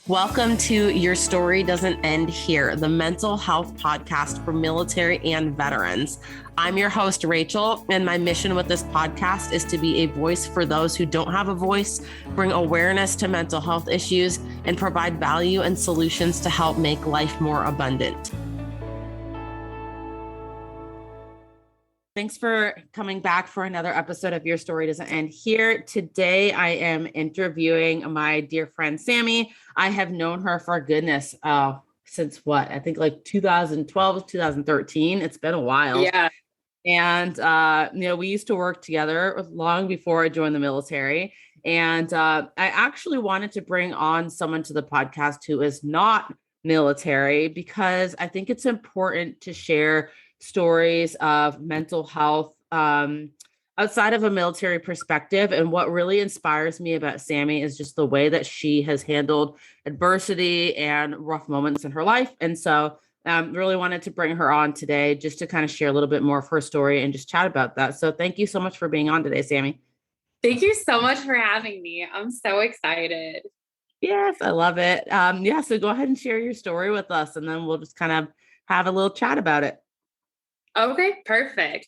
Welcome to Your Story Doesn't End Here, the mental health podcast for military and veterans. I'm your host, Rachel, and my mission with this podcast is to be a voice for those who don't have a voice, bring awareness to mental health issues, and provide value and solutions to help make life more abundant. Thanks for coming back for another episode of Your Story Doesn't End Here. Today, I am interviewing my dear friend, Sammi. I have known her for goodness, since what? I think like 2012, 2013. It's been a while. Yeah. And, we used to work together long before I joined the military. And I actually wanted to bring on someone to the podcast who is not military because I think it's important to share stories of mental health outside of a military perspective. And what really inspires me about Sammi is just the way that she has handled adversity and rough moments in her life. And so really wanted to bring her on today just to kind of share a little bit more of her story and just chat about that. So thank you so much for being on today, Sammi. Thank you so much for having me. I'm so excited. Yes, I love it. So go ahead and share your story with us, and then we'll just kind of have a little chat about it. Okay, perfect.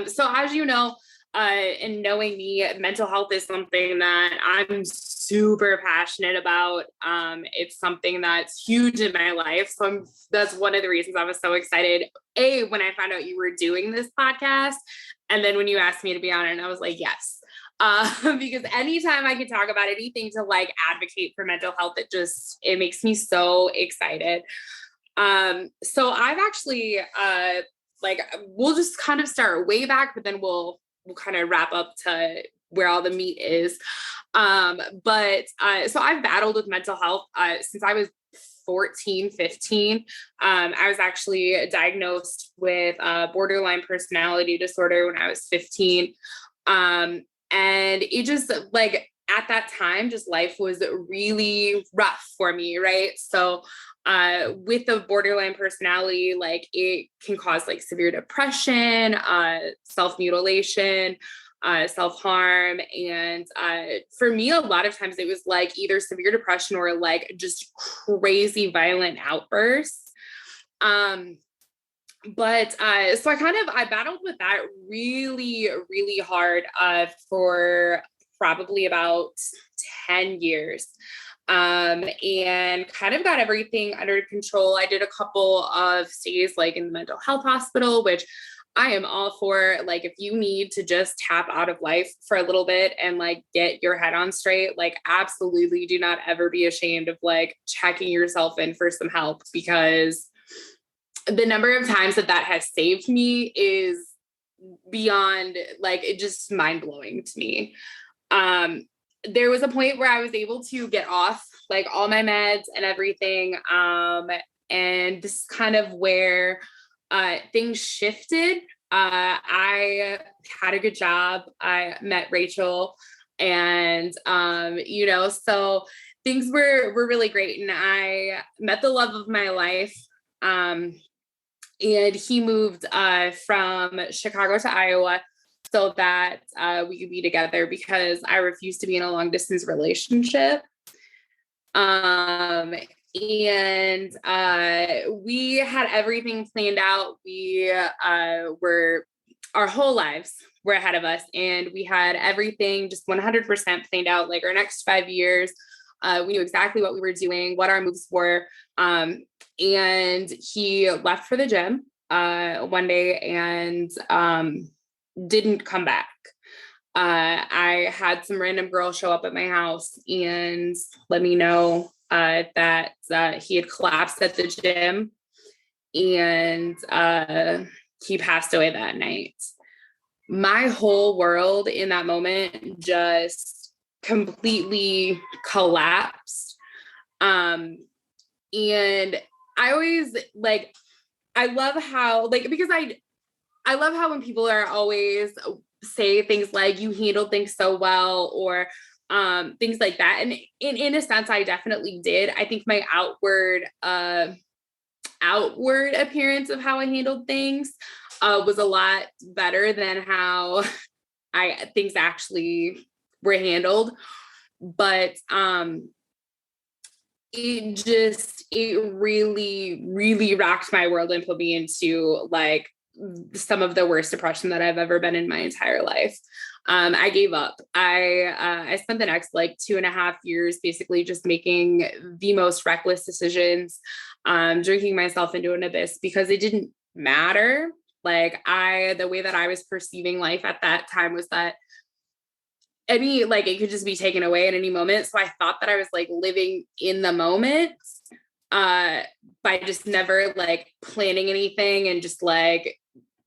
So as you know, and knowing me, mental health is something that I'm super passionate about. It's something that's huge in my life. So that's one of the reasons I was so excited. When I found out you were doing this podcast, and then when you asked me to be on it, and I was like, yes. Because anytime I can talk about anything to like advocate for mental health, it makes me so excited. So I've actually, we'll just kind of start way back, but then we'll kind of wrap up to where all the meat is. So I've battled with mental health since I was 14, 15. I was actually diagnosed with borderline personality disorder when I was 15. And it just like at that time, just life was really rough for me, right? So with the borderline personality, like it can cause like severe depression, self-mutilation, self-harm. And for me, a lot of times it was like either severe depression or like just crazy violent outbursts. So I battled with that really, really hard for probably about 10 years. And kind of got everything under control. I did a couple of stays like in the mental health hospital, which I am all for. Like, if you need to just tap out of life for a little bit and like get your head on straight, like absolutely do not ever be ashamed of like checking yourself in for some help, because the number of times that has saved me is beyond, like, it just mind blowing to me. There was a point where I was able to get off like all my meds and everything. And this is kind of where things shifted. I had a good job. I met Rachel, and, so things were really great. And I met the love of my life. And he moved from Chicago to Iowa so that we could be together, because I refused to be in a long distance relationship. And we had everything planned out. Our whole lives were ahead of us, and we had everything just 100% planned out, like our next 5 years. We knew exactly what we were doing, what our moves were. And he left for the gym one day and didn't come back. I had some random girl show up at my house and let me know that he had collapsed at the gym, and he passed away that night. My whole world in that moment just completely collapsed. And I always I love how I love how when people are always say things like you handled things so well, or things like that. And in a sense, I definitely did. I think my outward appearance of how I handled things was a lot better than how things actually were handled. But it really, really rocked my world and put me into like some of the worst depression that I've ever been in my entire life. I gave up. I spent the next like 2.5 years basically just making the most reckless decisions, drinking myself into an abyss because it didn't matter. Like the way that I was perceiving life at that time was that like it could just be taken away at any moment. So I thought that I was like living in the moment, by just never like planning anything and just like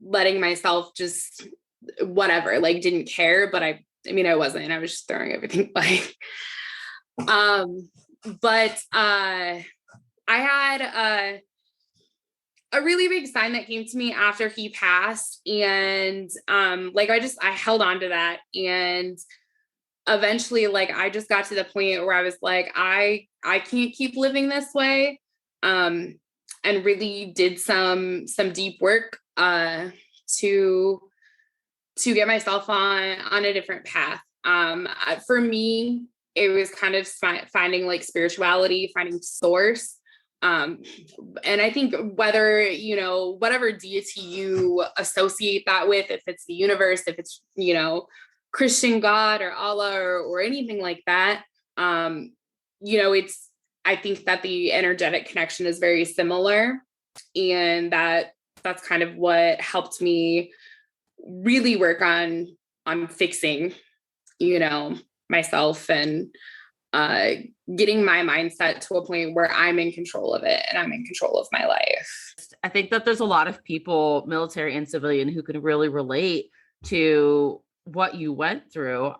letting myself just whatever, like didn't care. But I wasn't, I was just throwing everything away. But I had a really big sign that came to me after he passed. And like I held on to that. And eventually, like I just got to the point where I was like, I can't keep living this way. And really did some deep work to get myself on a different path. For me, it was kind of finding like spirituality, finding source. And I think whether, whatever deity you associate that with, if it's the universe, if it's, Christian God or Allah or anything like that, I think that the energetic connection is very similar, and that's kind of what helped me really work on fixing, myself and getting my mindset to a point where I'm in control of it and I'm in control of my life. I think that there's a lot of people, military and civilian, who can really relate to what you went through.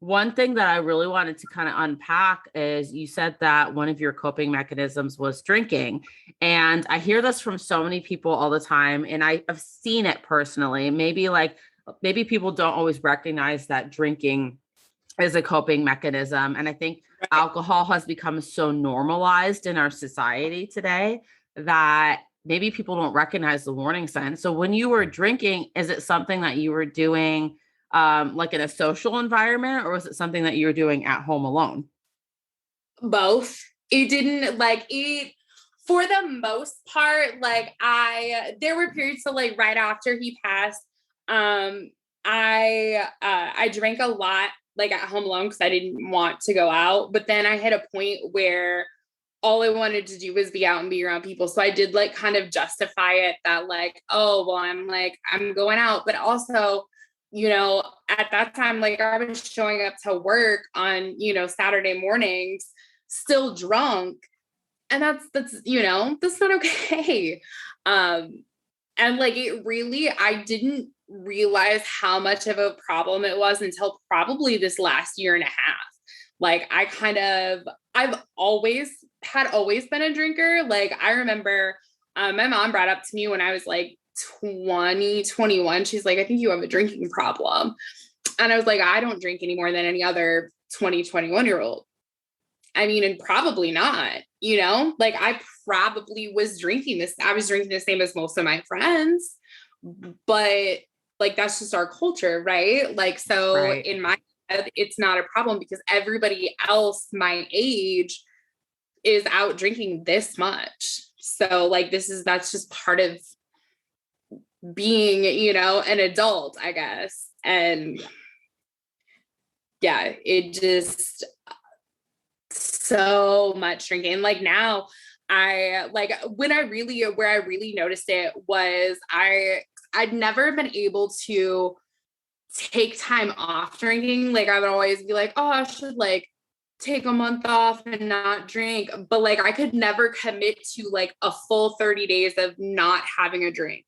One thing that I really wanted to kind of unpack is you said that one of your coping mechanisms was drinking. And I hear this from so many people all the time. And I've seen it personally. Maybe people don't always recognize that drinking is a coping mechanism. And I think alcohol has become so normalized in our society today that maybe people don't recognize the warning signs. So when you were drinking, is it something that you were doing like in a social environment, or was it something that you were doing at home alone? Both. It didn't like it for the most part. Like there were periods, so like right after he passed, I drank a lot like at home alone because I didn't want to go out. But then I hit a point where all I wanted to do was be out and be around people. So I did like kind of justify it that like, oh, well, I'm going out. But also, at that time, like I was showing up to work on, Saturday mornings, still drunk. And that's not okay. And like, I didn't realize how much of a problem it was until probably this last year and a half. Like I've always been a drinker. Like I remember my mom brought up to me when I was like 20, 21. She's like, I think you have a drinking problem. And I was like, I don't drink any more than any other 20, 21-year-old. And probably not, like I probably was drinking this. I was drinking the same as most of my friends, but like, that's just our culture, right? Like, so right. In my head, it's not a problem because everybody else my age is out drinking this much. So like, that's just part of being, an adult, I guess. And yeah, it just so much drinking. Like now where I really noticed it was I'd never been able to take time off drinking. Like I would always be like, oh, I should like take a month off and not drink. But like, I could never commit to like a full 30 days of not having a drink.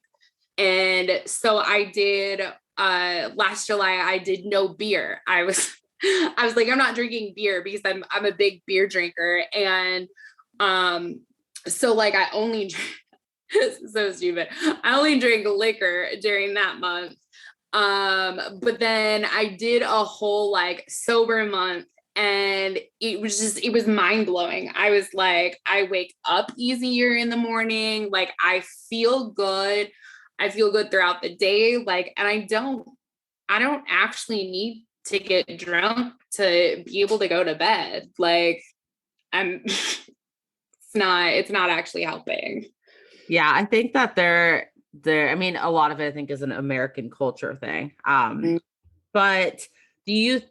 And so I did, last July, I did no beer. I was like, I'm not drinking beer because I'm a big beer drinker. And, so like I only drink, this is so stupid. I only drank liquor during that month. But then I did a whole like sober month, and it was mind blowing. I was like, I wake up easier in the morning. Like I feel good. I feel good throughout the day. Like, and I don't actually need to get drunk to be able to go to bed. Like it's not actually helping. Yeah, I think that I mean, a lot of it I think is an American culture thing. But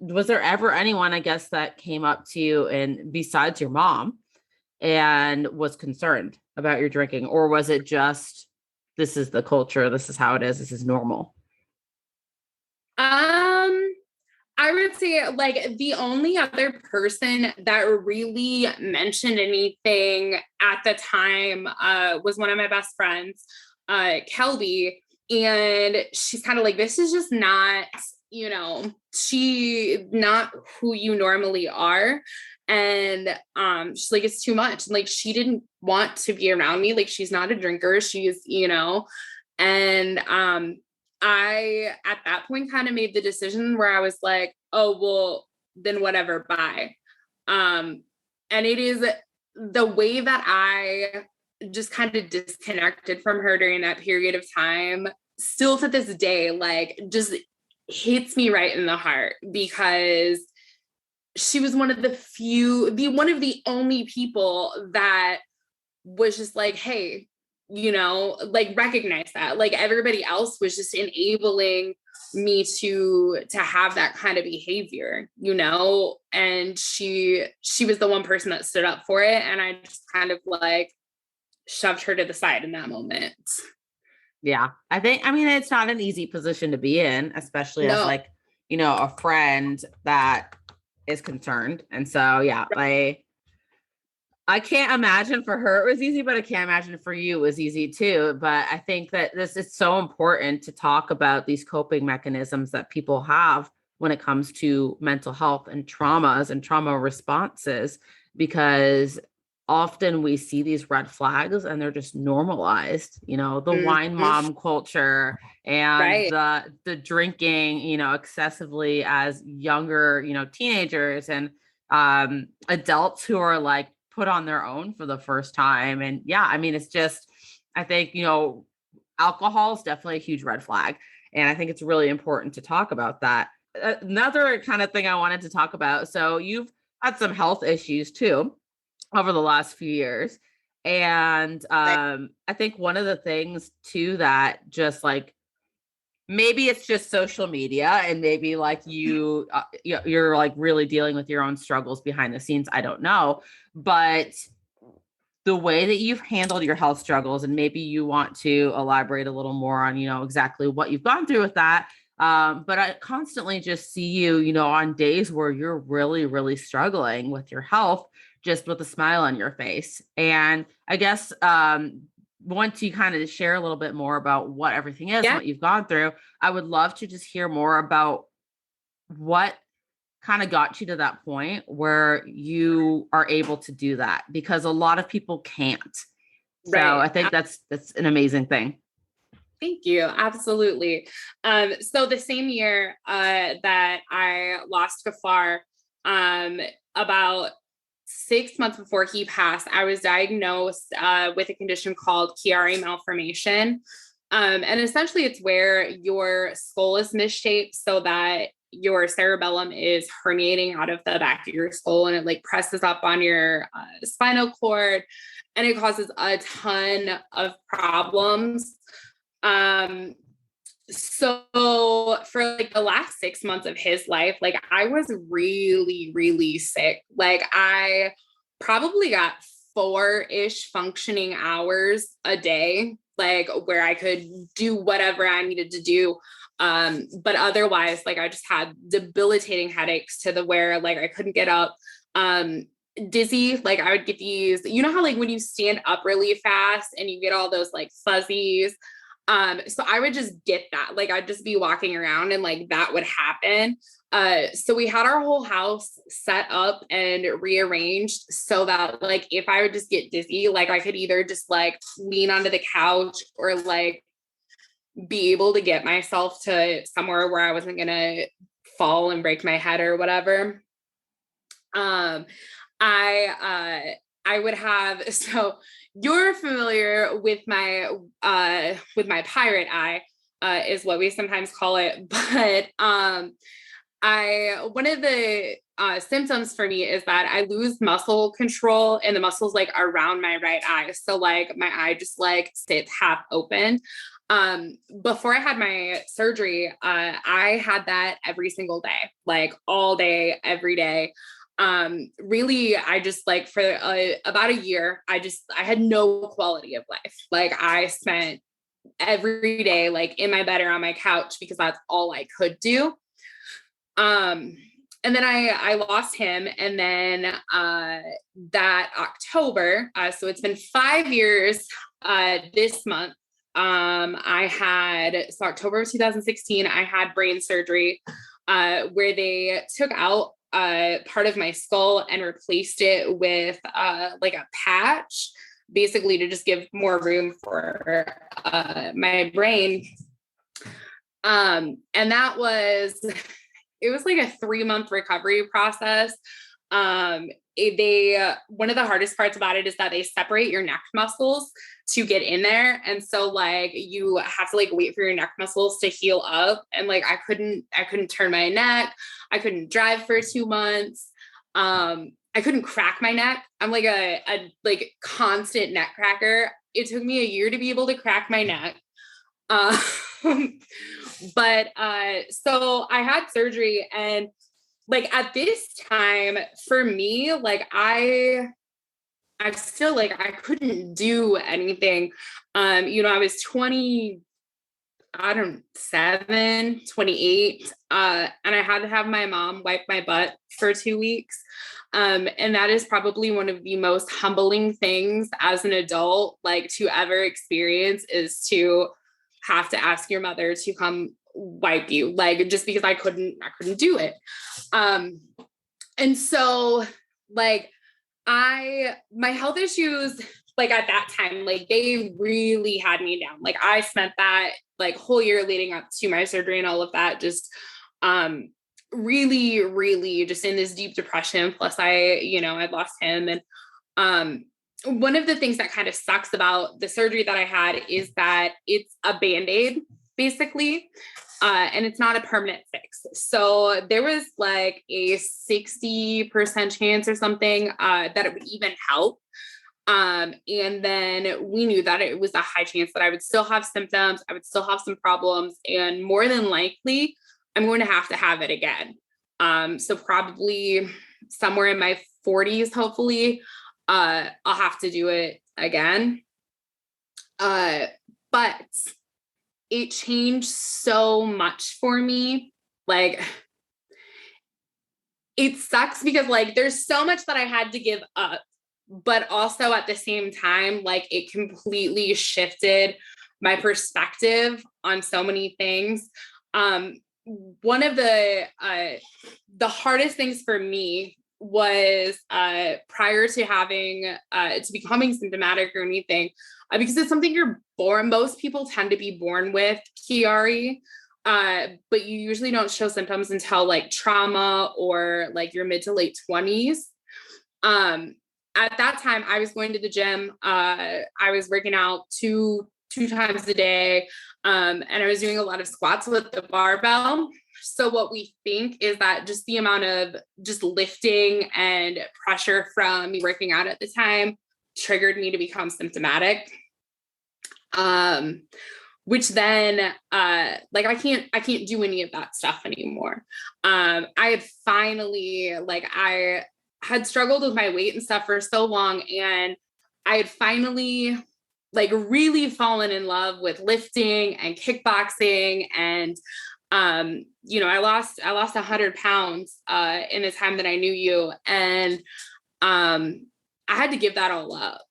was there ever anyone, I guess, that came up to you and besides your mom and was concerned about your drinking? Or was it just, this is the culture, this is how it is, this is normal? I would say like the only other person that really mentioned anything at the time was one of my best friends, Kelby. And she's kind of like, this is just not, not who you normally are. And she's like, it's too much. And like, she didn't want to be around me. Like, she's not a drinker. She's, and I, at that point, kind of made the decision where I was like, oh, well, then whatever, bye. And it is the way that I just kind of disconnected from her during that period of time, still to this day, like just hits me right in the heart, because she was one of the only people that was just like, hey, like recognize that. Like everybody else was just enabling me to have that kind of behavior, and she was the one person that stood up for it. And I just kind of like shoved her to the side in that moment. Yeah. I mean, it's not an easy position to be in, especially as like, a friend that is concerned. And so, yeah, I can't imagine for her it was easy, but I can't imagine for you it was easy too. But I think that this is so important to talk about these coping mechanisms that people have when it comes to mental health and traumas and trauma responses, because often we see these red flags and they're just normalized, the wine mom culture and the drinking, excessively as younger, teenagers and adults who are like put on their own for the first time. And yeah, I mean, it's just, I think, alcohol is definitely a huge red flag. And I think it's really important to talk about that. Another kind of thing I wanted to talk about. So you've had some health issues too over the last few years. And I think one of the things too that just like, maybe it's just social media and maybe like you're like really dealing with your own struggles behind the scenes. I don't know, but the way that you've handled your health struggles, and maybe you want to elaborate a little more on, exactly what you've gone through with that. But I constantly just see you, on days where you're really, really struggling with your health, just with a smile on your face. And I guess, once you kind of share a little bit more about what everything is, what you've gone through, I would love to just hear more about what kind of got you to that point where you are able to do that, because a lot of people can't. So I think that's an amazing thing. Thank you. Absolutely. So the same year that I lost Gafar, about 6 months before he passed, I was diagnosed with a condition called Chiari malformation. And essentially it's where your skull is misshaped so that your cerebellum is herniating out of the back of your skull, and it like presses up on your spinal cord, and it causes a ton of problems. So for like the last 6 months of his life, like I was really, really sick. Like I probably got 4-ish functioning hours a day, like where I could do whatever I needed to do. But otherwise, like I just had debilitating headaches to the where like I couldn't get up. Dizzy, like I would get these, how like when you stand up really fast and you get all those like fuzzies. So I would just get that, like I'd just be walking around and like that would happen. So we had our whole house set up and rearranged so that like if I would just get dizzy, like I could either just like lean onto the couch or like be able to get myself to somewhere where I wasn't gonna fall and break my head or whatever. I would have, so you're familiar with my pirate eye, is what we sometimes call it. But one of the symptoms for me is that I lose muscle control in the muscles like around my right eye. So like my eye just like sits half open. Before I had my surgery, I had that every single day, like all day, every day. Really, I just like for about a year, I had no quality of life. Like I spent every day like in my bed or on my couch because that's all I could do. And then I lost him, and then that October, so it's been 5 years this month. So October of 2016, I had brain surgery where they took out part of my skull and replaced it with like a patch, basically to just give more room for my brain. And that was, it was like a 3-month recovery process. One of the hardest parts about it is that they separate your neck muscles to get in there. And so like, you have to like wait for your neck muscles to heal up. And like, I couldn't turn my neck. I couldn't drive for 2 months. I couldn't crack my neck. I'm like a like constant neck cracker. It took me a year to be able to crack my neck. But so I had surgery, and like at this time for me, like I still like I couldn't do anything. I was 20, I don't 7, 28, and I had to have my mom wipe my butt for 2 weeks. And that is probably one of the most humbling things as an adult, like to ever experience, is to have to ask your mother to come wipe you, like just because I couldn't do it. And so like my health issues, like at that time, like they really had me down. Like I spent that like whole year leading up to my surgery and all of that, just really, really just in this deep depression. Plus I'd lost him. And one of the things that kind of sucks about the surgery that I had is that it's a Band-Aid, basically, and it's not a permanent fix. So there was like a 60% chance or something that it would even help. And then we knew that it was a high chance that I would still have symptoms, I would still have some problems, and more than likely, I'm going to have it again. So probably somewhere in my 40s, hopefully, I'll have to do it again. But it changed so much for me. Like, it sucks because like, there's so much that I had to give up, but also at the same time, like it completely shifted my perspective on so many things. One of the hardest things for me was prior to having to becoming symptomatic or anything, because it's something you're born. Most people tend to be born with Chiari, but you usually don't show symptoms until like trauma or like your mid to late 20s. At that time, I was going to the gym. I was working out two times a day, and I was doing a lot of squats with the barbell. So what we think is that just the amount of just lifting and pressure from me working out at the time triggered me to become symptomatic. Which then, like I can't do any of that stuff anymore. I had finally, like I had struggled with my weight and stuff for so long, and I had finally like really fallen in love with lifting and kickboxing. And, I lost 100 pounds, in the time that I knew you. And, I had to give that all up.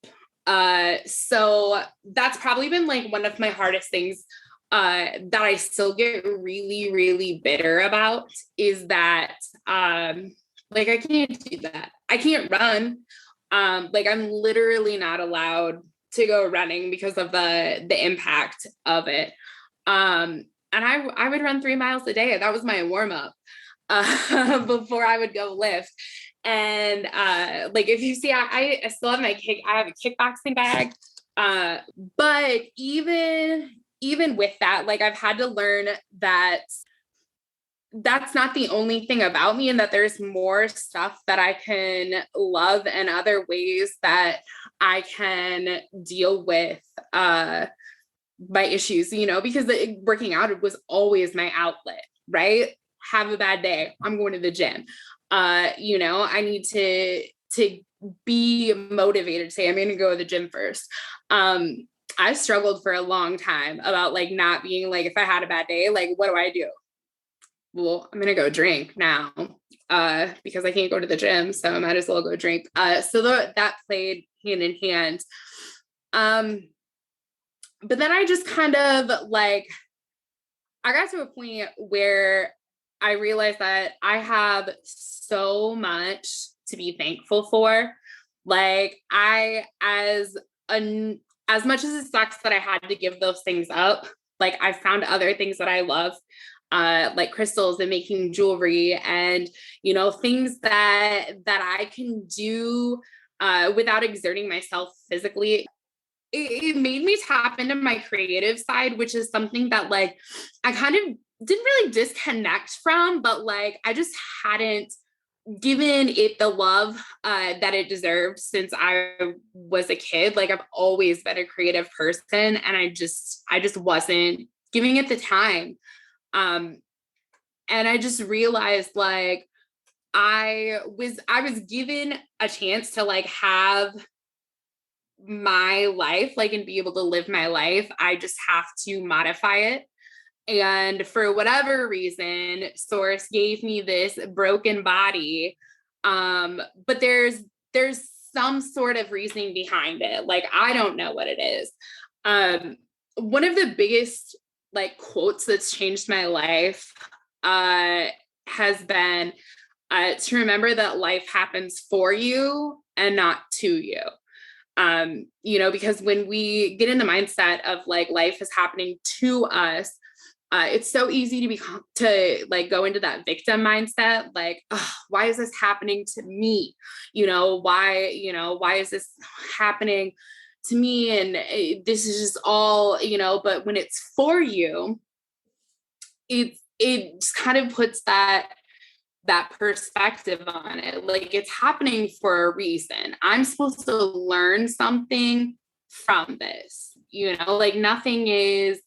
So that's probably been like one of my hardest things, that I still get really, really bitter about, is that, like, I can't do that. I can't run. Like I'm literally not allowed to go running because of the impact of it. And I would run 3 miles a day. That was my warm up, before I would go lift. And, like, if you see, I still have I have a kickboxing bag. But even with that, like I've had to learn that that's not the only thing about me, and that there's more stuff that I can love and other ways that I can deal with my issues, because working out was always my outlet, right? Have a bad day, I'm going to the gym. I need to be motivated to say I'm going to go to the gym first. I struggled for a long time about like not being like, if I had a bad day, like, what do I do? Well, I'm going to go drink now because I can't go to the gym. So I might as well go drink. So that played hand in hand. But then I just kind of like, I got to a point where I realized that I have so much to be thankful for. Like as much as it sucks that I had to give those things up, like I found other things that I love, like crystals and making jewelry and, things that I can do without exerting myself physically. It made me tap into my creative side, which is something that like I kind of didn't really disconnect from, but like I just hadn't given it the love that it deserved since I was a kid. Like I've always been a creative person, and I just wasn't giving it the time. And I just realized like I was given a chance to like have my life, like, and be able to live my life. I just have to modify it. And for whatever reason, Source gave me this broken body. But there's some sort of reasoning behind it. Like, I don't know what it is. One of the biggest like quotes that's changed my life has been to remember that life happens for you and not to you. Because when we get in the mindset of like life is happening to us, it's so easy to like go into that victim mindset. Like, oh, why is this happening to me? Why is this happening to me? And this is just all, but when it's for you, it just kind of puts that perspective on it. Like it's happening for a reason. I'm supposed to learn something from this, like nothing is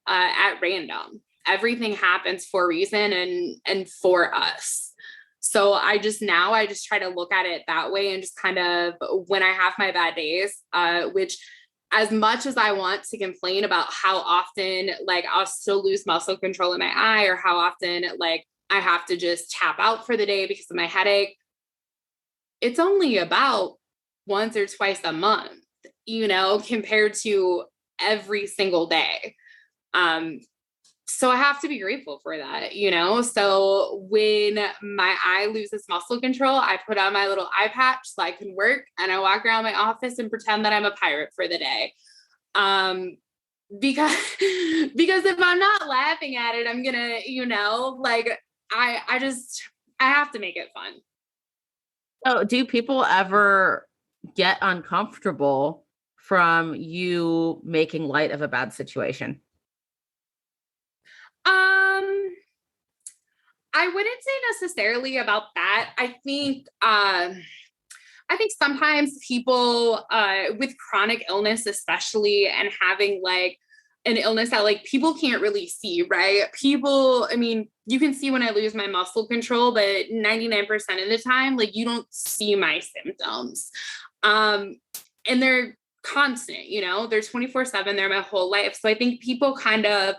at random. Everything happens for a reason and for us. So I just try to look at it that way, and just kind of when I have my bad days, which as much as I want to complain about how often like I'll still lose muscle control in my eye, or how often like I have to just tap out for the day because of my headache, it's only about once or twice a month, compared to every single day. So I have to be grateful for that, So when my eye loses muscle control, I put on my little eye patch so I can work, and I walk around my office and pretend that I'm a pirate for the day. Because if I'm not laughing at it, I'm gonna, like I have to make it fun. So do people ever get uncomfortable from you making light of a bad situation? I wouldn't say necessarily about that. I think sometimes people with chronic illness, especially, and having like an illness that like people can't really see, right? You can see when I lose my muscle control, but 99% of the time, like you don't see my symptoms. And they're constant, they're 24/7, they're my whole life. So I think people kind of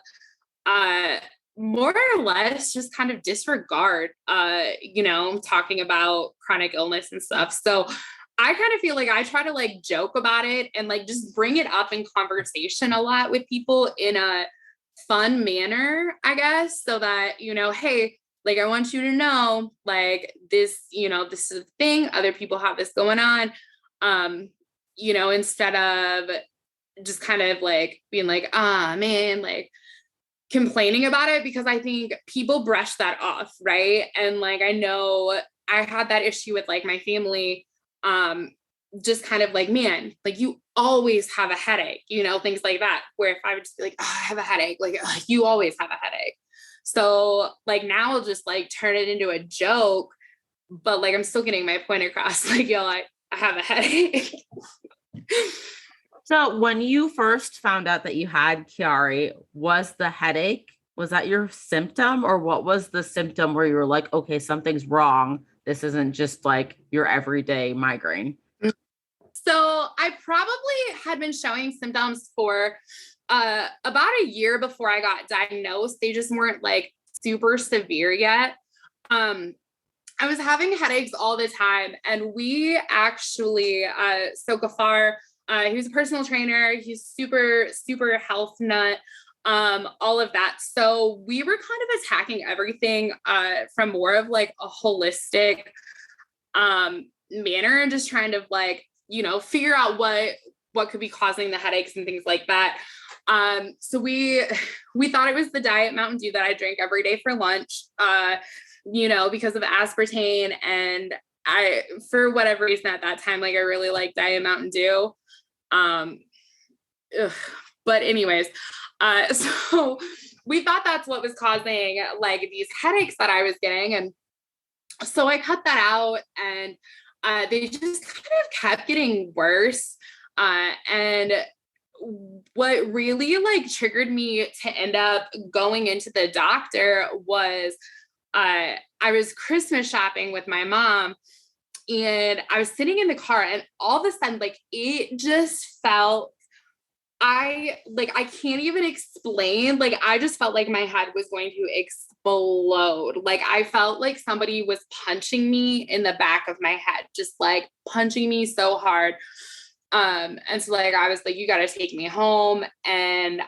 more or less just kind of disregard, talking about chronic illness and stuff. So I kind of feel like I try to like joke about it and like just bring it up in conversation a lot with people in a fun manner, I guess, so that, hey, like, I want you to know, like this, this is a thing. Other people have this going on, instead of just kind of like being like, man, like complaining about it, because I think people brush that off. Right. And like, I know I had that issue with like my family, just kind of like, man, like you always have a headache, things like that, where if I would just be like, oh, I have a headache, like, oh, you always have a headache. So like now I'll just like turn it into a joke, but like I'm still getting my point across. Like, yo, I have a headache. So when you first found out that you had Chiari, was the headache, was that your symptom, or what was the symptom where you were like, okay, something's wrong. This isn't just like your everyday migraine? So I probably had been showing symptoms for about a year before I got diagnosed. They just weren't like super severe yet. I was having headaches all the time, and we actually, so Gafar, he was a personal trainer. He's super, super health nut, all of that. So we were kind of attacking everything from more of like a holistic manner, and just trying to like, figure out what could be causing the headaches and things like that. So we thought it was the Diet Mountain Dew that I drank every day for lunch, because of aspartame. And for whatever reason at that time, like I really liked Diet Mountain Dew. But anyways, so we thought that's what was causing like these headaches that I was getting. And so I cut that out, and they just kind of kept getting worse. And what really like triggered me to end up going into the doctor was I was Christmas shopping with my mom, and I was sitting in the car, and all of a sudden, like it just felt, I can't even explain. Like, I just felt like my head was going to explode. Like, I felt like somebody was punching me in the back of my head, just like punching me so hard. And so like, I was like, you got to take me home. And,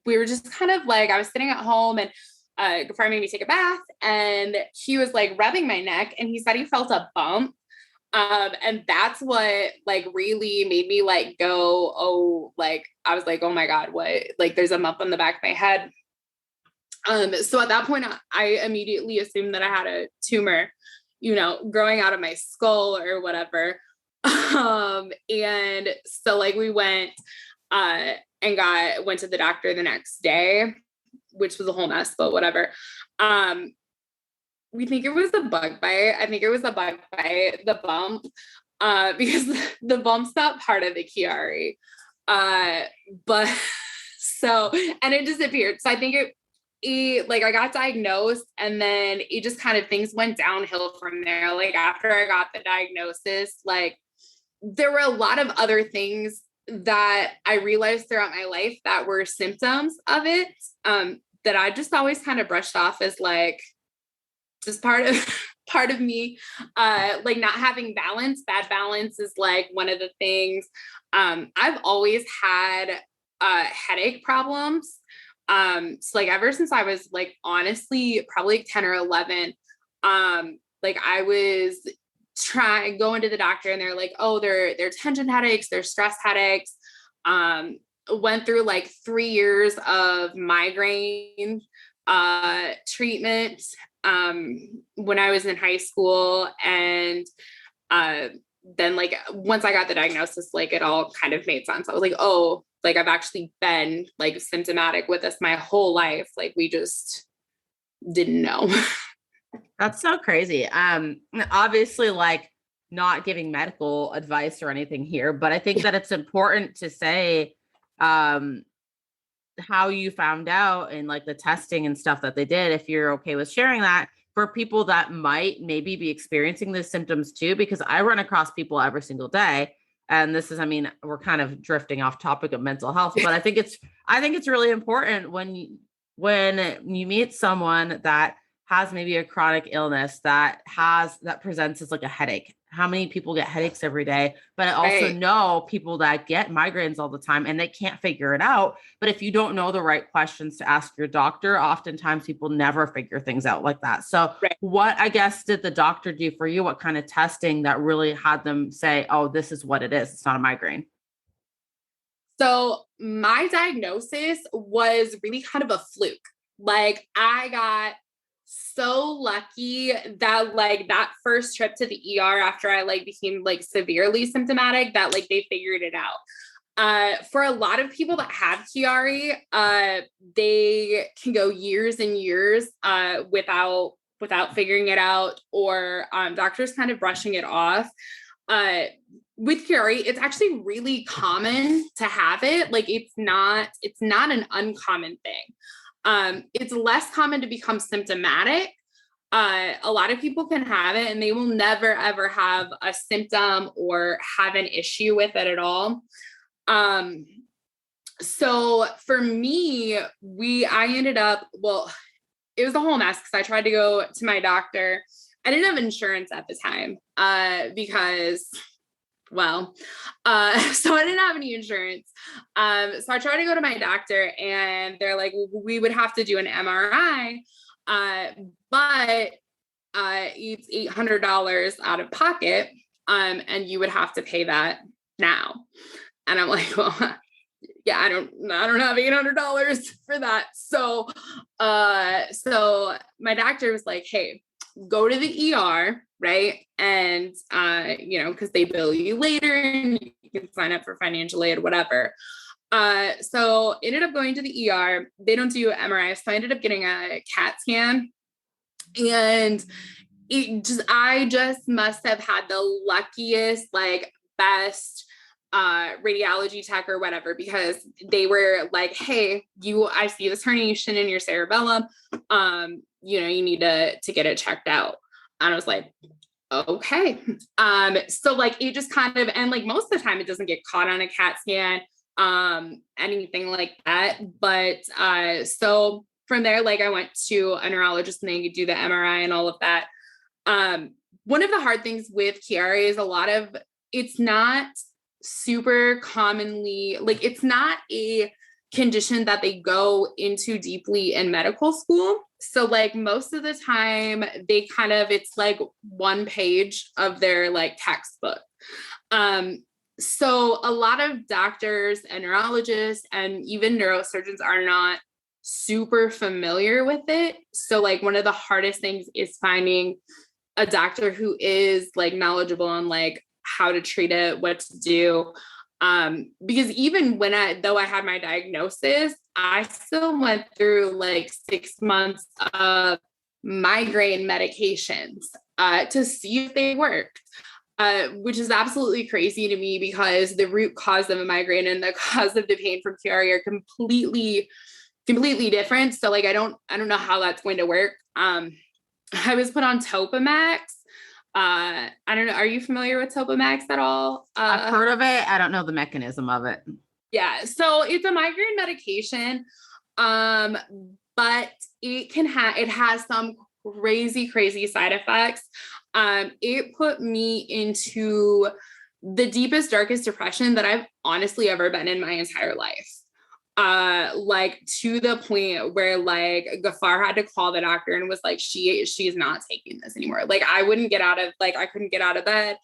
we were just kind of like, I was sitting at home, and Gafar made me take a bath, and he was like rubbing my neck, and he said he felt a bump. And that's what like really made me like go, oh, like, I was like, oh my God, what? Like, there's a bump on the back of my head. So at that point, I immediately assumed that I had a tumor, growing out of my skull or whatever. And so like we went, and went to the doctor the next day, which was a whole mess, but whatever. We think it was a bug bite. I think it was a bug bite, the bump, because the bump's not part of the Chiari. But so, and it disappeared. So I think it like I got diagnosed, and then it just kind of, things went downhill from there. Like after I got the diagnosis, like there were a lot of other things that I realized throughout my life that were symptoms of it, that I just always kind of brushed off as like just part of me, like not having balance. Bad balance is like one of the things. I've always had headache problems. So like ever since I was like, honestly, probably 10 or 11, like I was going to the doctor, and they're like, oh, they're tension headaches, they're stress headaches. Went through like 3 years of migraine treatment when I was in high school. And then like once I got the diagnosis, like it all kind of made sense. I was like, oh, like I've actually been like symptomatic with this my whole life. Like we just didn't know. That's so crazy. Obviously, like not giving medical advice or anything here, but I think that it's important to say how you found out and like the testing and stuff that they did, if you're okay with sharing that for people that might maybe be experiencing the symptoms too, because I run across people every single day. And this is, I mean, we're kind of drifting off topic of mental health, but I think it's really important when you meet someone that has maybe a chronic illness that presents as like a headache. How many people get headaches every day? But I also know people that get migraines all the time and they can't figure it out. But if you don't know the right questions to ask your doctor, oftentimes people never figure things out like that. So what, I guess, did the doctor do for you? What kind of testing that really had them say, oh, this is what it is. It's not a migraine? So my diagnosis was really kind of a fluke. Like I got so lucky that like that first trip to the ER after I like became like severely symptomatic, that like they figured it out. For a lot of people that have Chiari, they can go years and years without figuring it out, or doctors kind of brushing it off. With Chiari, it's actually really common to have it. Like it's not an uncommon thing. It's less common to become symptomatic. A lot of people can have it and they will never ever have a symptom or have an issue with it at all. So for me, I ended up, it was a whole mess because I tried to go to my doctor. I didn't have insurance at the time, because, so I didn't have any insurance. So I tried to go to my doctor and they're like, we would have to do an MRI, but it's $800 out of pocket, and you would have to pay that now. And I'm like, well, yeah, I don't have $800 for that. So my doctor was like, hey, go to the ER, right? And, cause they bill you later and you can sign up for financial aid, whatever. So ended up going to the ER. They don't do MRI. So I ended up getting a CAT scan, and I just must have had the luckiest, best radiology tech or whatever, because they were like, hey, I see this herniation in your cerebellum. You need to get it checked out. And I was like, okay. So it just kind of, and most of the time it doesn't get caught on a CAT scan, anything like that. But, so from there, I went to a neurologist and they could do the MRI and all of that. One of the hard things with Chiari is it's not super commonly, it's not a condition that they go into deeply in medical school. So most of the time they it's one page of their textbook. So a lot of doctors and neurologists and even neurosurgeons are not super familiar with it. So one of the hardest things is finding a doctor who is knowledgeable on how to treat it, what to do. Because even though I had my diagnosis, I still went through 6 months of migraine medications to see if they worked, which is absolutely crazy to me because the root cause of a migraine and the cause of the pain from Chiari are completely different. So I don't know how that's going to work. I was put on Topamax. I don't know. Are you familiar with Topamax at all? I've heard of it. I don't know the mechanism of it. Yeah. So it's a migraine medication. But it has some crazy side effects. It put me into the deepest, darkest depression that I've honestly ever been in my entire life. To the point where Gafar had to call the doctor and was like, she's not taking this anymore. I wouldn't get out of, I couldn't get out of bed.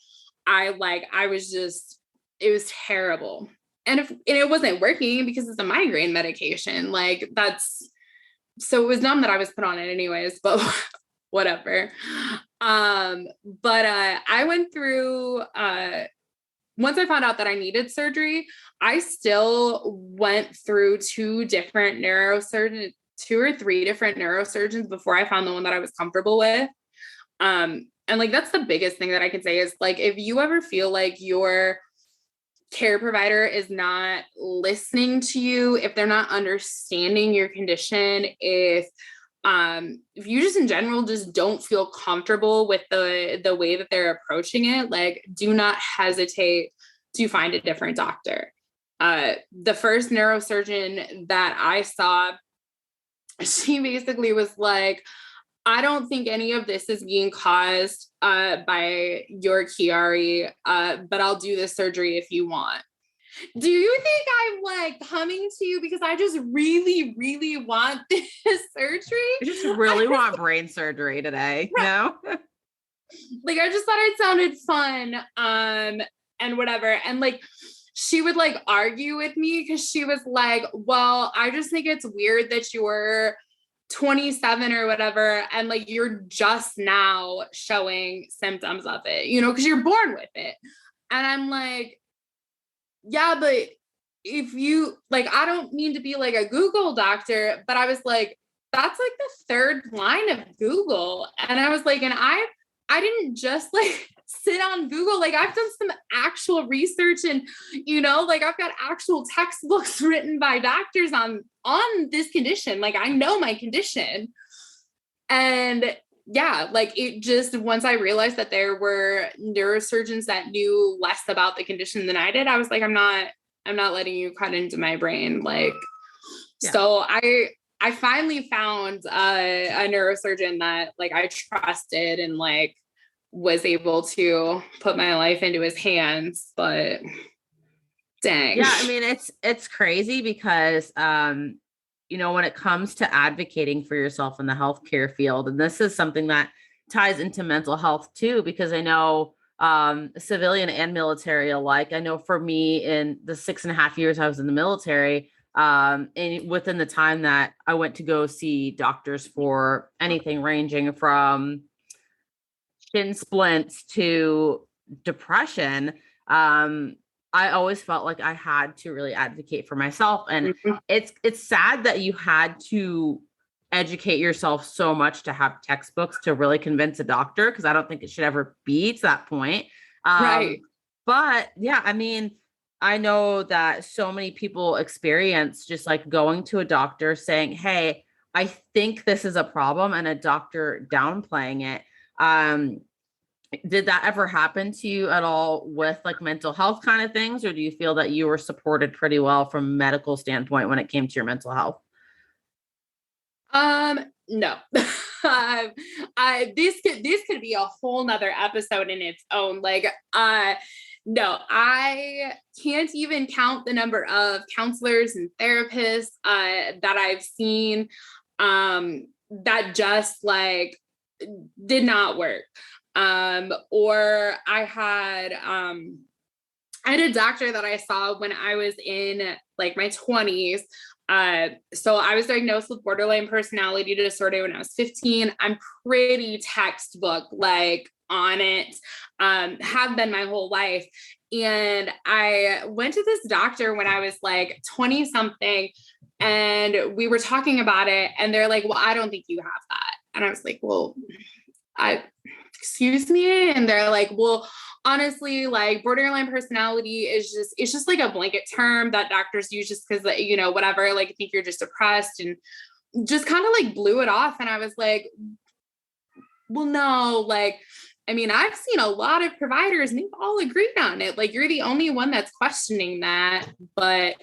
It was terrible. And it wasn't working because it's a migraine medication. So it was dumb that I was put on it anyways, but whatever. But I went through, once I found out that I needed surgery, I still went through 2 or 3 different neurosurgeons before I found the one that I was comfortable with. And that's the biggest thing that I can say is if you ever feel your care provider is not listening to you, if they're not understanding your condition, if you just in general just don't feel comfortable with the way that they're approaching it, do not hesitate to find a different doctor. The first neurosurgeon that I saw, she basically was like, I don't think any of this is being caused by your Chiari, but I'll do this surgery if you want. Do you think I'm coming to you because I just really want this surgery? I just really want brain surgery today. No? I just thought it sounded fun. And whatever. And she would argue with me because she was like, well, I just think it's weird that you're 27 or whatever. And you're just now showing symptoms of it, because you're born with it. And I'm like, yeah, but if you like, I don't mean to be like a Google doctor, but I was like, that's like the third line of Google. And I was like, and I didn't just like sit on Google. Like I've done some actual research and, like I've got actual textbooks written by doctors on this condition. Like I know my condition. And yeah, like it just, once I realized that there were neurosurgeons that knew less about the condition than I did, I was like, I'm not letting you cut into my brain. Like, yeah. So I finally found a neurosurgeon that like I trusted and like was able to put my life into his hands, but dang. Yeah. I mean, it's crazy because, when it comes to advocating for yourself in the healthcare field, and this is something that ties into mental health too, because I know civilian and military alike. I know for me in the 6.5 years I was in the military, and within the time that I went to go see doctors for anything ranging from shin splints to depression, I always felt like I had to really advocate for myself. And it's sad that you had to educate yourself so much to have textbooks to really convince a doctor, because I don't think it should ever be to that point. Right. But yeah, I mean, I know that so many people experience just like going to a doctor saying, hey, I think this is a problem, and a doctor downplaying it. Did that ever happen to you at all with like mental health kind of things? Or do you feel that you were supported pretty well from a medical standpoint when it came to your mental health? No. This could be a whole nother episode in its own. Like, no, I can't even count the number of counselors and therapists, that I've seen, that just like did not work. Or I had a doctor that I saw when I was in like my 20s. So I was diagnosed with borderline personality disorder when I was 15. I'm pretty textbook like on it, have been my whole life. And I went to this doctor when I was like 20 something, and we were talking about it, and they're like, well, I don't think you have that. And I was like, well, excuse me. And they're like, well, honestly, like borderline personality it's just like a blanket term that doctors use just because, whatever, like I think you're just depressed, and just kind of like blew it off. And I was like, well, no, like, I mean, I've seen a lot of providers and they've all agreed on it. Like, you're the only one that's questioning that, but,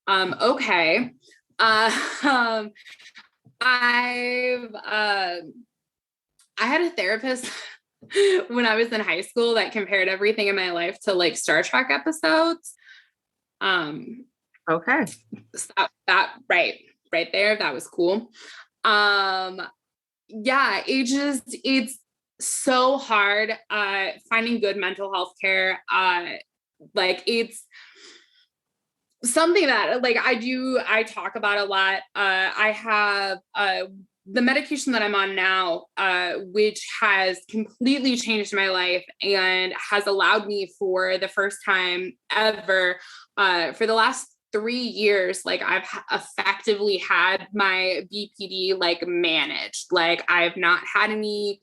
okay. I had a therapist when I was in high school that compared everything in my life to like Star Trek episodes. Okay. So that right there. That was cool. Yeah, it's so hard, finding good mental health care. Like it's something that like I talk about a lot. I have, the medication that I'm on now, which has completely changed my life and has allowed me for the first time ever, for the last 3 years, like I've effectively had my BPD like managed. Like I've not had any,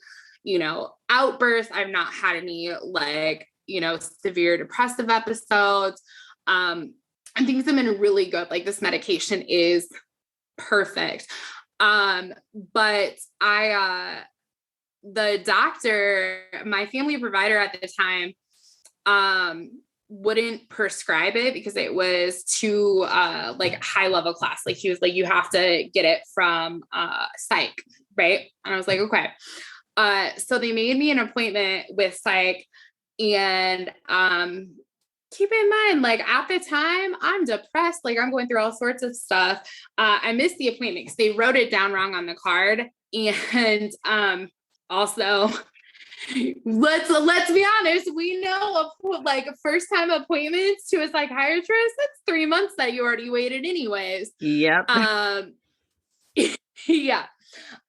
outbursts. I've not had any like, severe depressive episodes. And things have been really good. Like this medication is perfect. But the doctor, my family provider at the time, wouldn't prescribe it because it was too, like high level class. Like he was like, you have to get it from, psych. Right. And I was like, okay. So they made me an appointment with psych, and, keep in mind, like at the time I'm depressed, like I'm going through all sorts of stuff. I missed the appointment because they wrote it down wrong on the card. And, also let's be honest, we know of like first time appointments to a psychiatrist, that's 3 months that you already waited anyways. Yep. Yeah.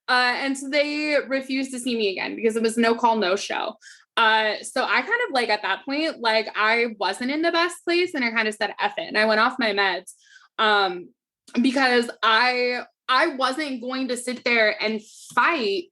And so they refused to see me again because it was no call, no show. So I kind of like at that point, like I wasn't in the best place and I kind of said F it and I went off my meds. Because I wasn't going to sit there and fight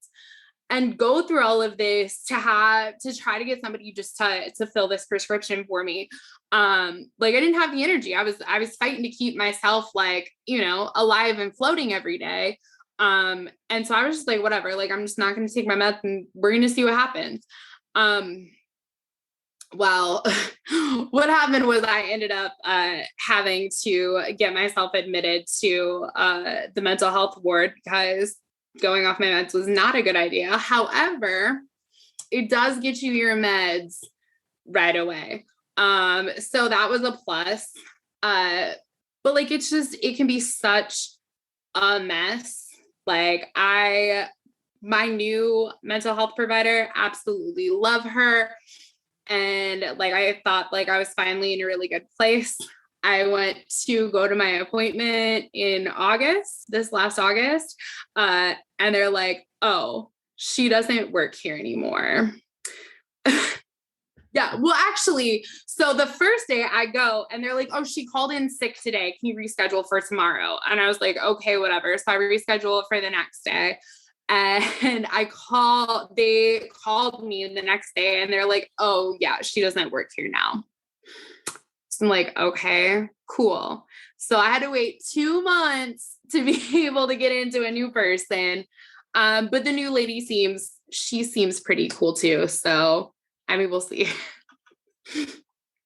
and go through all of this to try to get somebody just to fill this prescription for me. Like I didn't have the energy. I was fighting to keep myself like, alive and floating every day. And so I was just like, whatever, like, I'm just not going to take my meds and we're going to see what happens. Well, what happened was I ended up having to get myself admitted to the mental health ward because going off my meds was not a good idea. However, it does get you your meds right away. So that was a plus. But like, it can be such a mess. Like my new mental health provider, absolutely love her. And like, I thought like I was finally in a really good place. I went to go to my appointment in this last August. And they're like, oh, she doesn't work here anymore. Yeah. Well, actually, so the first day I go and they're like, oh, she called in sick today. Can you reschedule for tomorrow? And I was like, okay, whatever. So I rescheduled for the next day. And they called me the next day and they're like, oh yeah, she doesn't work here now. So I'm like, okay, cool. So I had to wait 2 months to be able to get into a new person. But the new lady seems pretty cool too. So I mean, we'll see.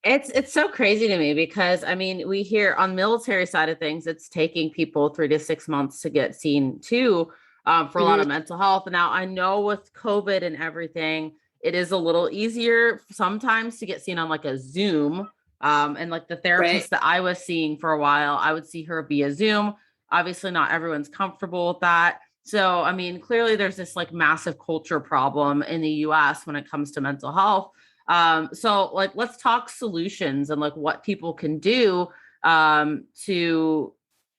It's so crazy to me because I mean, we hear on military side of things, it's taking people 3 to 6 months to get seen too, for a lot of mental health. Now I know with COVID and everything, it is a little easier sometimes to get seen on like a Zoom. And like the therapist that I was seeing for a while, I would see her via Zoom. Obviously not everyone's comfortable with that. So, I mean, clearly there's this like massive culture problem in the US when it comes to mental health. So like, let's talk solutions and like what people can do to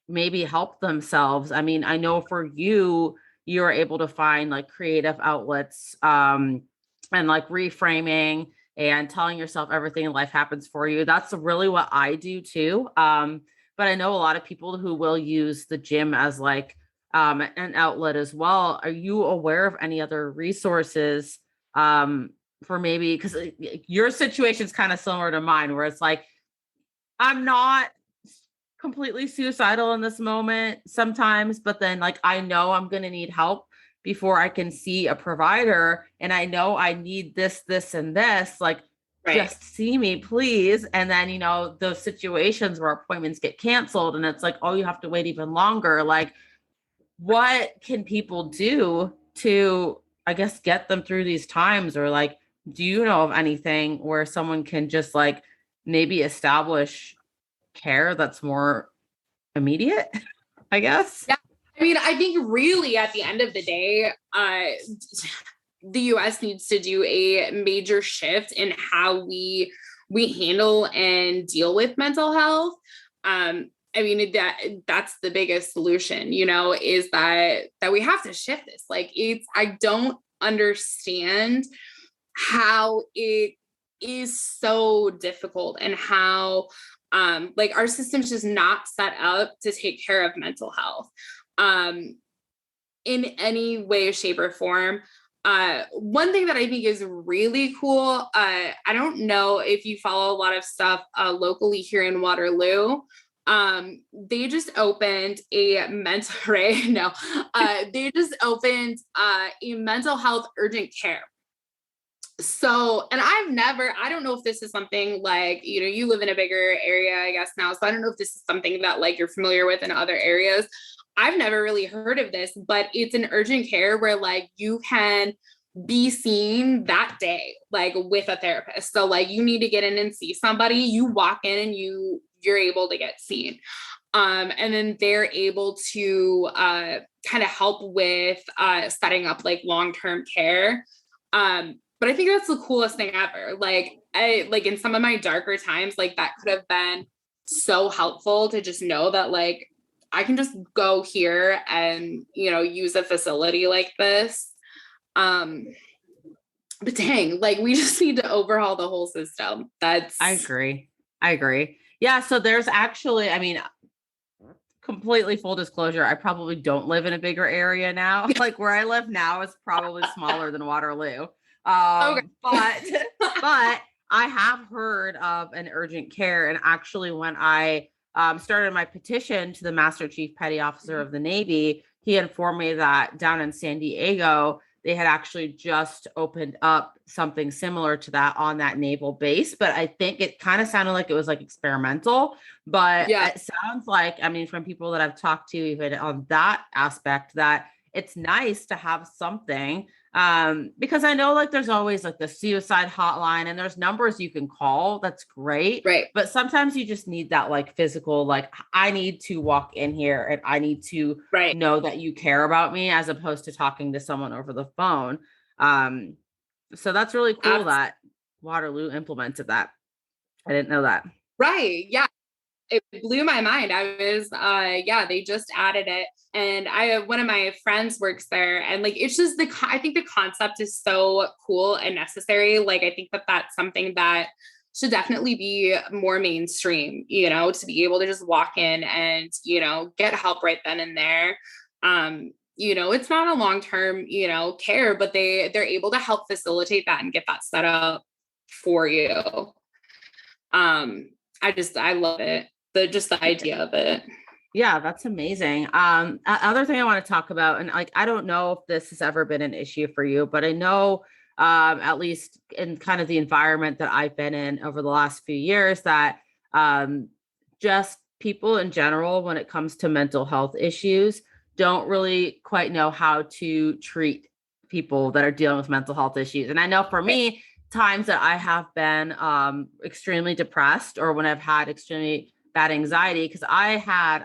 maybe help themselves. I mean, I know for you're able to find like creative outlets and like reframing and telling yourself everything in life happens for you. That's really what I do too. But I know a lot of people who will use the gym as like an outlet as well. Are you aware of any other resources for maybe, because your situation is kind of similar to mine, where it's like, I'm not completely suicidal in this moment sometimes, but then like, I know I'm going to need help before I can see a provider. And I know I need this, and this, like, just see me, please. And then, those situations where appointments get canceled and it's like, oh, you have to wait even longer. Like, what can people do to, I guess, get them through these times? Or like, do you know of anything where someone can just like maybe establish care that's more immediate, I guess? Yeah. I mean, I think really at the end of the day, the US needs to do a major shift in how we handle and deal with mental health. I mean, that's the biggest solution, is that we have to shift this. Like I don't understand how it is so difficult and how like our system's just not set up to take care of mental health in any way, shape, or form. One thing that I think is really cool, I don't know if you follow a lot of stuff locally here in Waterloo. They just opened a mental they just opened a mental health urgent care. So, and I don't know if this is something like, you live in a bigger area, I guess now. So I don't know if this is something that like you're familiar with in other areas. I've never really heard of this, but it's an urgent care where like you can be seen that day, like with a therapist. So like you need to get in and see somebody, you walk in and you're able to get seen. And then they're able to kind of help with setting up like long-term care. But I think that's the coolest thing ever. Like in some of my darker times, like that could have been so helpful to just know that like, I can just go here and, use a facility like this. but dang, like we just need to overhaul the whole system. I agree. I agree. Yeah. So there's actually, I mean, completely full disclosure, I probably don't live in a bigger area now. Like where I live now is probably smaller than Waterloo. Okay. But but I have heard of an urgent care. And actually, when I started my petition to the Master Chief Petty Officer of the Navy, he informed me that down in San Diego, they had actually just opened up something similar to that on that naval base. But I think it kind of sounded like it was like experimental. But Yeah. it sounds like, I mean, from people that I've talked to, even on that aspect, that it's nice to have something. Because I know like there's always like the suicide hotline and there's numbers you can call. That's great. Right. But sometimes you just need that like physical, like I need to walk in here and I need to Right. know that you care about me as opposed to talking to someone over the phone. So that's really cool that Waterloo implemented that. I didn't know that. Right. Yeah. It blew my mind. I was, yeah, they just added it. And one of my friends works there, and like, it's just I think the concept is so cool and necessary. Like, I think that that's something that should definitely be more mainstream, to be able to just walk in and, get help right then and there. It's not a long-term, care, but they're able to help facilitate that and get that set up for you. I love it. Just the idea of it. Yeah, that's amazing. Other thing I want to talk about, and like, I don't know if this has ever been an issue for you, but I know, at least in kind of the environment that I've been in over the last few years, that just people in general, when it comes to mental health issues, don't really quite know how to treat people that are dealing with mental health issues. And I know for me, times that I have been extremely depressed, or when I've had extremely bad anxiety, because I had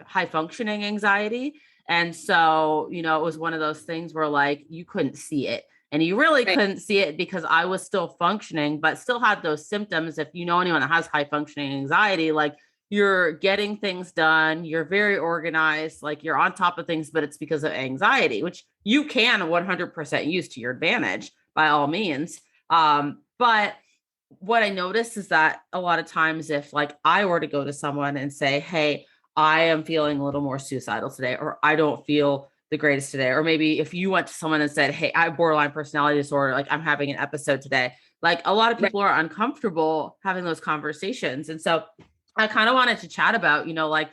high functioning anxiety. And so, it was one of those things where like you couldn't see it. And you really couldn't see it because I was still functioning, but still had those symptoms. If you know anyone that has high functioning anxiety, like you're getting things done, you're very organized, like you're on top of things, but it's because of anxiety, which you can 100% use to your advantage by all means. But what I noticed is that a lot of times if like I were to go to someone and say, hey, I am feeling a little more suicidal today, or I don't feel the greatest today, or maybe if you went to someone and said, hey, I have borderline personality disorder, like I'm having an episode today, like a lot of people are uncomfortable having those conversations. And so I kind of wanted to chat about, like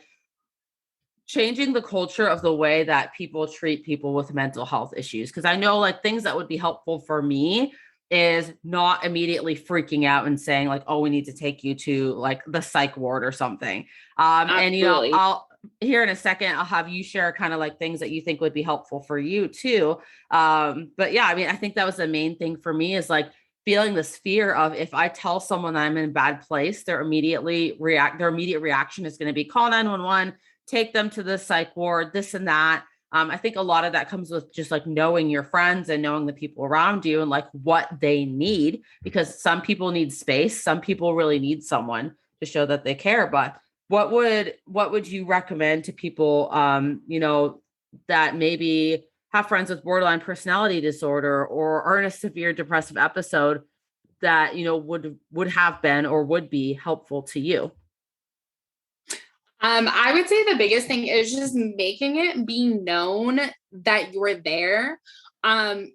changing the culture of the way that people treat people with mental health issues. Cause I know like things that would be helpful for me is not immediately freaking out and saying like, oh, we need to take you to like the psych ward or something. And I'll here in a second, I'll have you share kind of like things that you think would be helpful for you too. But yeah, I mean, I think that was the main thing for me, is like feeling this fear of, if I tell someone that I'm in a bad place, their immediate reaction is going to be call 911, take them to the psych ward, this and that. I think a lot of that comes with just like knowing your friends and knowing the people around you and like what they need, because some people need space. Some people really need someone to show that they care. But what would you recommend to people, that maybe have friends with borderline personality disorder or are in a severe depressive episode that, would have been or would be helpful to you? I would say the biggest thing is just making it be known that you're there, and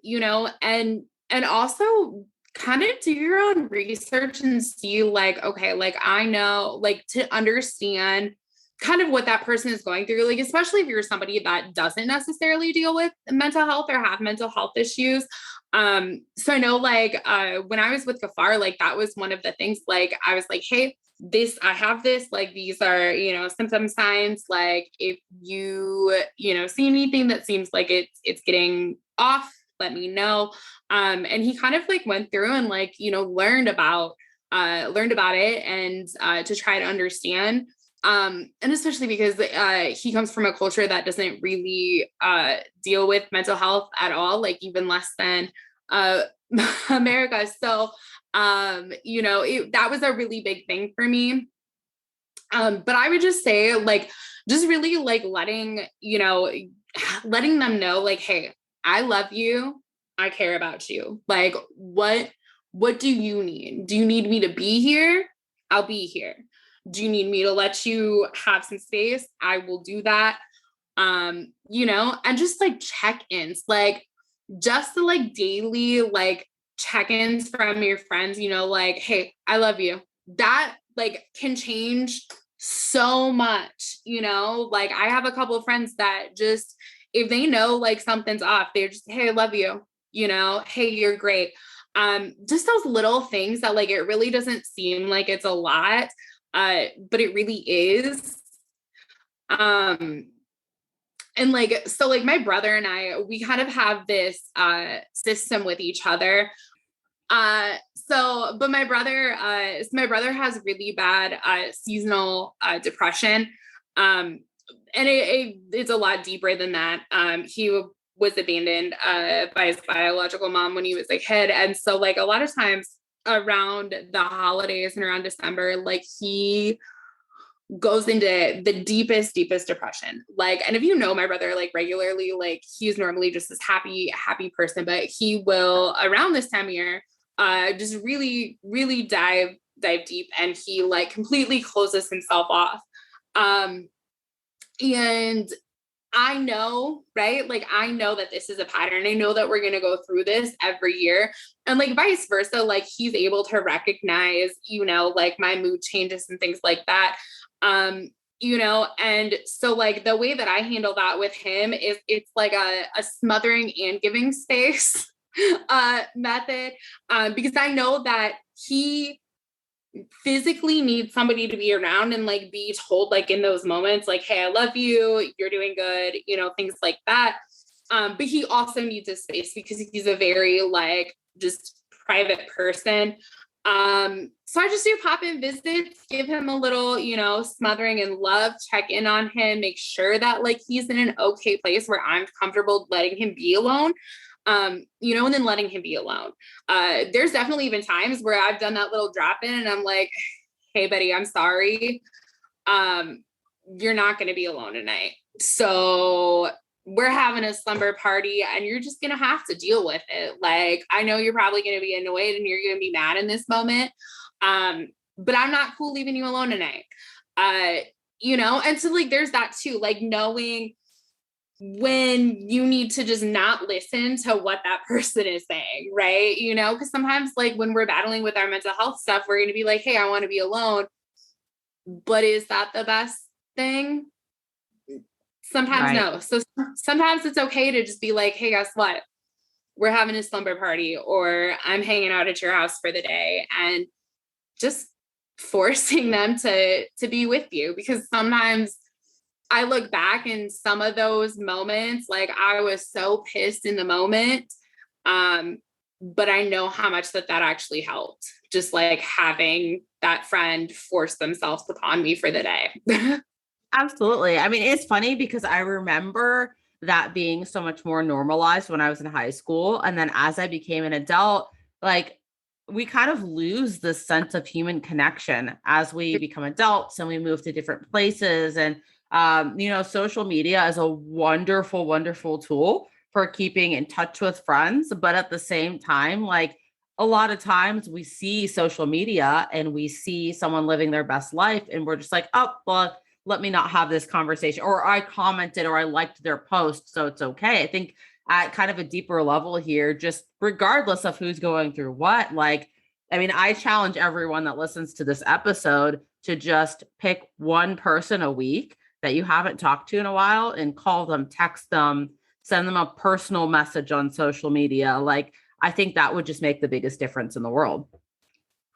also kind of do your own research and see like, okay, like I know, like to understand kind of what that person is going through, like, especially if you're somebody that doesn't necessarily deal with mental health or have mental health issues. So I know like, when I was with Gafar, like that was one of the things, like, I was like, hey, I have this, like, these are, symptom signs. Like if you, see anything that seems like it's getting off, let me know. And he kind of like went through and like, learned about it and to try to understand. And especially because he comes from a culture that doesn't really deal with mental health at all, like even less than America. So that was a really big thing for me. But I would just say like, just really like letting them know like, hey, I love you. I care about you. Like, what do you need? Do you need me to be here? I'll be here. Do you need me to let you have some space? I will do that. You know, and just like check-ins, like just the like daily like check-ins from your friends, you know, like, hey, I love you. That like can change so much, you know, like I have a couple of friends that just, if they know like something's off, they're just, hey, I love you, you know, hey, you're great. Just those little things that like, it really doesn't seem like it's a lot, but it really is. And like, so like my brother and I, we kind of have this system with each other. But my brother has really bad seasonal depression. And it's a lot deeper than that. He was abandoned by his biological mom when he was a kid. And so like a lot of times around the holidays and around December, like he goes into the deepest depression. Like, and if you know my brother like regularly, like he's normally just this happy person, but he will around this time of year just really dive deep, and he like completely closes himself off. And I know, right? Like, I know that this is a pattern. I know that we're going to go through this every year, and like vice versa. Like he's able to recognize, you know, like my mood changes and things like that. You know, and so like the way that I handle that with him is it's like a smothering and giving space method, because I know that he physically needs somebody to be around and like be told like in those moments, like, hey, I love you, you're doing good, you know, things like that. But he also needs a space because he's a very like just private person. So I just do pop in visits, give him a little, you know, smothering and love, check in on him, make sure that like he's in an okay place where I'm comfortable letting him be alone. You know, and then letting him be alone. There's definitely been times where I've done that little drop in and I'm like, hey buddy, I'm sorry. You're not going to be alone tonight. So we're having a slumber party and you're just going to have to deal with it. Like, I know you're probably going to be annoyed and you're going to be mad in this moment. But I'm not cool leaving you alone tonight. You know, and so like, there's that too, like knowing when you need to just not listen to what that person is saying, right? You know, because sometimes like when we're battling with our mental health stuff, we're going to be like, hey, I want to be alone. But is that the best thing? Sometimes no. So sometimes it's okay to just be like, hey, guess what? We're having a slumber party, or I'm hanging out at your house for the day, and just forcing them to be with you. Because sometimes I look back in some of those moments, like I was so pissed in the moment. But I know how much that actually helped. Just like having that friend force themselves upon me for the day. Absolutely. I mean, it's funny because I remember that being so much more normalized when I was in high school. And then as I became an adult, like we kind of lose this sense of human connection as we become adults and we move to different places. And, you know, social media is a wonderful, wonderful tool for keeping in touch with friends. But at the same time, like a lot of times we see social media and we see someone living their best life and we're just like, oh, well, let me not have this conversation, or I commented or I liked their post, so it's okay. I think at kind of a deeper level here, just regardless of who's going through what, like, I mean, I challenge everyone that listens to this episode to just pick one person a week that you haven't talked to in a while and call them, text them, send them a personal message on social media. Like, I think that would just make the biggest difference in the world.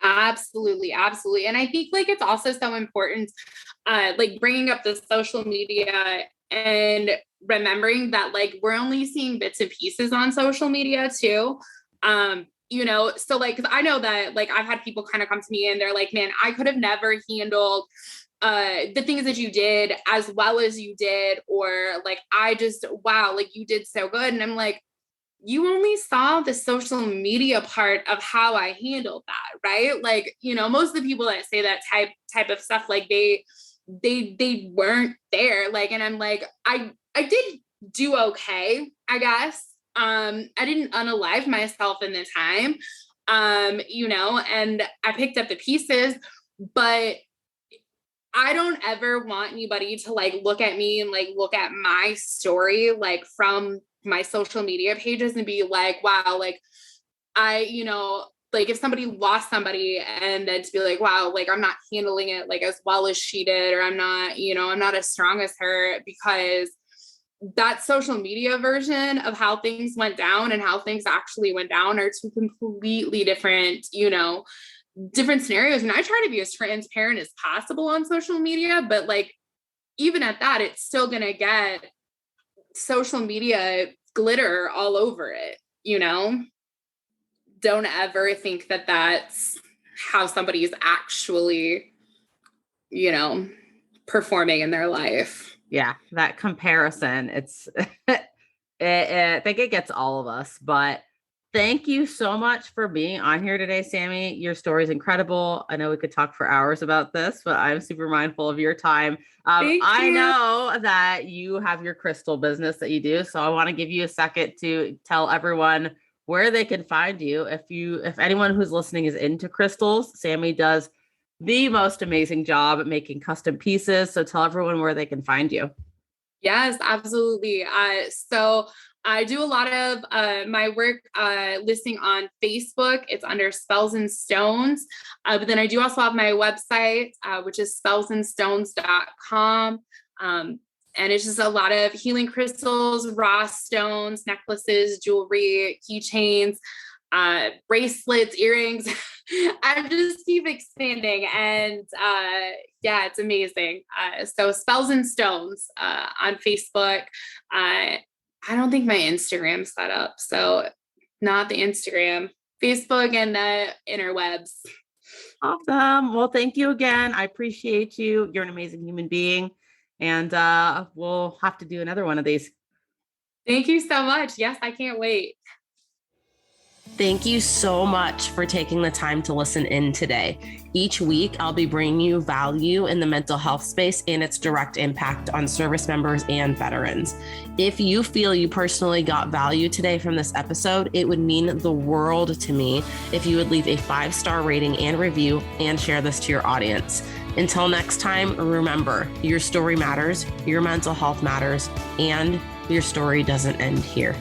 Absolutely. And I think like it's also so important, like bringing up the social media and remembering that like we're only seeing bits and pieces on social media too. You know, so like, 'cause I know that like I've had people kind of come to me and they're like, man, I could have never handled the things that you did as well as you did, or like I just, wow, like you did so good. And I'm like, you only saw the social media part of how I handled that, right? Like, you know, most of the people that say that type of stuff, like they weren't there. Like, and I'm like, I did do okay, I guess. I didn't unalive myself in the time, and I picked up the pieces, but I don't ever want anybody to like look at me and like look at my story like from my social media pages and be like, wow, like like if somebody lost somebody and then to be like, wow, like I'm not handling it like as well as she did, or I'm not as strong as her, because that social media version of how things went down and how things actually went down are two completely different, different scenarios. And I try to be as transparent as possible on social media, but like, even at that, it's still going to get social media glitter all over it, Don't ever think that that's how somebody is actually, performing in their life. Yeah, that comparison, I think it gets all of us, but thank you so much for being on here today, Sammi. Your story is incredible. I know we could talk for hours about this, but I'm super mindful of your time. I know that you have your crystal business that you do, so I want to give you a second to tell everyone where they can find you. If anyone who's listening is into crystals, Sammi does the most amazing job at making custom pieces. So tell everyone where they can find you. Yes, absolutely. So I do a lot of my work listing on Facebook. It's under Spells and Stones. But then I do also have my website, which is spellsandstones.com. And it's just a lot of healing crystals, raw stones, necklaces, jewelry, keychains, bracelets, earrings. I just keep expanding, and it's amazing. So Spells and Stones on Facebook. I don't think my Instagram's set up, so not the Instagram, Facebook, and the interwebs. Awesome. Well, thank you again. I appreciate you. You're an amazing human being, and we'll have to do another one of these. Thank you so much. Yes, I can't wait. Thank you so much for taking the time to listen in today. Each week, I'll be bringing you value in the mental health space and its direct impact on service members and veterans. If you feel you personally got value today from this episode, it would mean the world to me if you would leave a 5-star rating and review and share this to your audience. Until next time, remember, your story matters, your mental health matters, and your story doesn't end here.